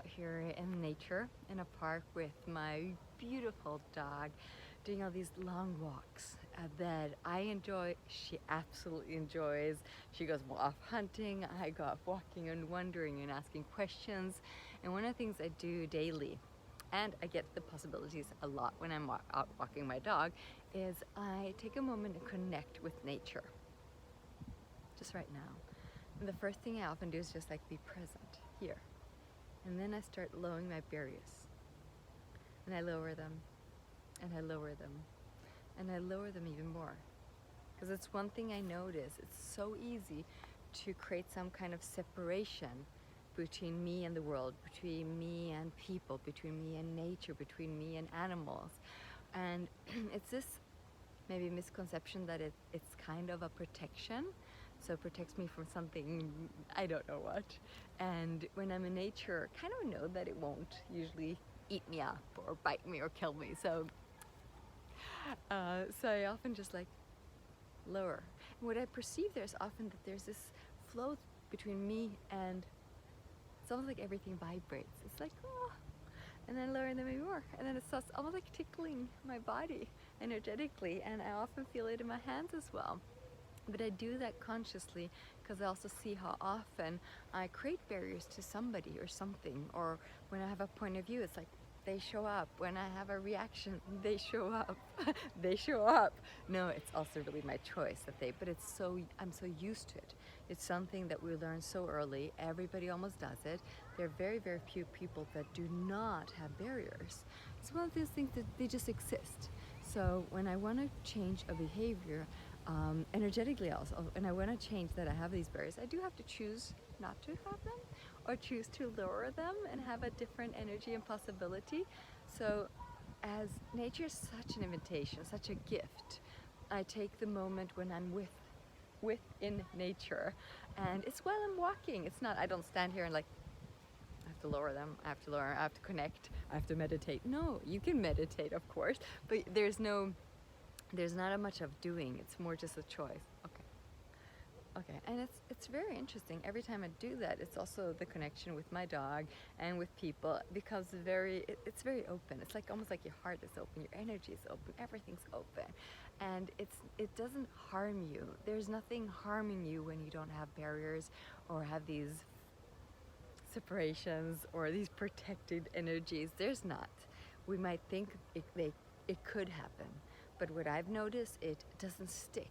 out here in nature in a park with my beautiful dog, doing all these long walks that I enjoy. She absolutely enjoys. She goes off hunting, I go off walking and wondering and asking questions. And one of the things I do daily, and I get the possibilities a lot when I'm out walking my dog, is I take a moment to connect with nature, just right now. And the first thing I often do is just like be present here. And then I start lowering my barriers. And I lower them, and I lower them, and I lower them even more. Because it's one thing I notice, it's so easy to create some kind of separation between me and the world, between me and people, between me and nature, between me and animals. And it's this maybe misconception that it's kind of a protection. So it protects me from something, I don't know what. And when I'm in nature, I kind of know that it won't usually eat me up or bite me or kill me. So I often just like lower. And what I perceive there's often that there's this flow between me and it's almost like everything vibrates. It's like, oh, and then lowering them even more. And then it's almost like tickling my body energetically. And I often feel it in my hands as well. But I do that consciously because I also see how often I create barriers to somebody or something. Or when I have a point of view, it's like they show up. When I have a reaction, they show up. They show up. No, it's also really my choice but I'm so used to it. It's something that we learn so early. Everybody almost does it. There are very, very few people that do not have barriers. It's one of those things that they just exist. So when I want to change a behavior, energetically also, and I want to change that I have these barriers, I do have to choose not to have them or choose to lower them and have a different energy and possibility. So as nature is such an invitation, such a gift, I take the moment when I'm within nature, and it's while I'm walking. It's not, I don't stand here and like I have to lower them, I have to lower, I have to connect, I have to meditate. No, you can meditate of course, but there's not a much of doing. It's more just a choice. Okay, and it's very interesting. Every time I do that, it's also the connection with my dog and with people because it's very open. It's like almost like your heart is open, your energy is open, everything's open, and it doesn't harm you. There's nothing harming you when you don't have barriers or have these separations or these protected energies. There's not. We might think it could happen. But what I've noticed, it doesn't stick.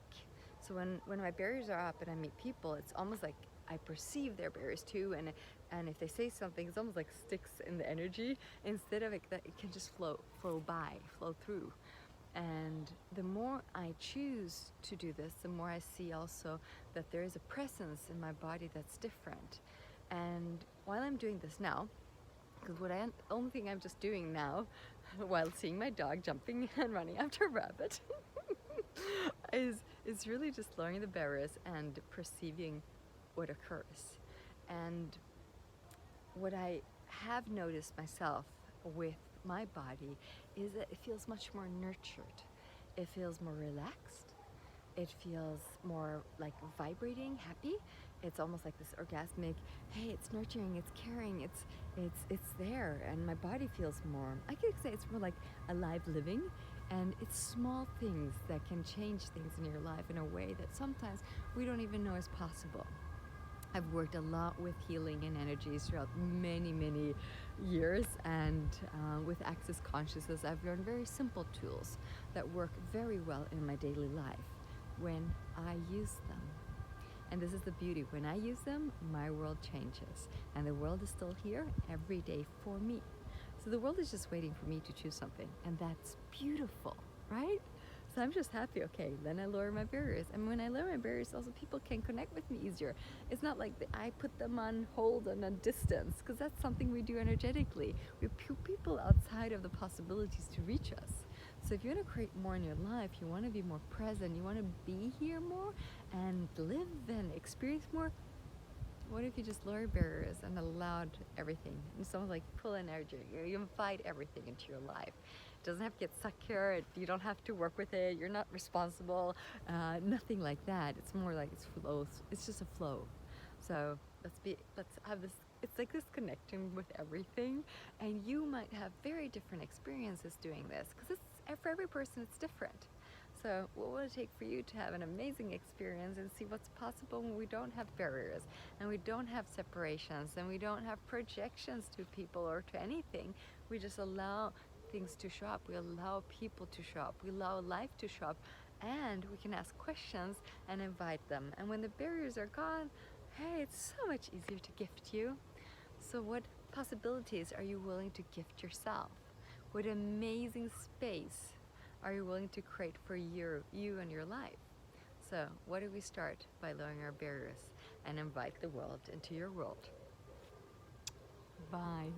So when my barriers are up and I meet people, it's almost like I perceive their barriers too, and if they say something, it's almost like sticks in the energy instead of it can just flow through. And the more I choose to do this, the more I see also that there is a presence in my body that's different. And while I'm doing this now, because the only thing I'm just doing now while seeing my dog jumping and running after a rabbit is really just lowering the barriers and perceiving what occurs. And what I have noticed myself with my body is that it feels much more nurtured. It feels more relaxed. It feels more like vibrating, happy. It's almost like this orgasmic, hey, it's nurturing, it's caring, it's there, and my body feels more, I could say it's more like alive living, and it's small things that can change things in your life in a way that sometimes we don't even know is possible. I've worked a lot with healing and energies throughout many, many years, and with Access Consciousness, I've learned very simple tools that work very well in my daily life when I use them. And this is the beauty. When I use them, my world changes. And the world is still here every day for me. So the world is just waiting for me to choose something. And that's beautiful, right? So I'm just happy, okay, then I lower my barriers. And when I lower my barriers, also people can connect with me easier. It's not like I put them on hold and on distance, because that's something we do energetically. We put people outside of the possibilities to reach us. So if you want to create more in your life, you want to be more present, you want to be here more and live and experience more, what if you just lower barriers and allowed everything? It's almost like pull energy. You invite everything into your life. It doesn't have to get stuck here. You don't have to work with it. You're not responsible. Nothing like that. It's more like it flows. It's just a flow. So let's have this, it's like this connecting with everything, and you might have very different experiences doing this, because for every person it's different. So what will it take for you to have an amazing experience and see what's possible when we don't have barriers, and we don't have separations, and we don't have projections to people or to anything? We just allow things to show up, we allow people to show up, we allow life to show up, and we can ask questions and invite them. And when the barriers are gone, hey, it's so much easier to gift you. So what possibilities are you willing to gift yourself? What amazing space are you willing to create for you and your life? So what do we start? By lowering our barriers and invite the world into your world. Bye.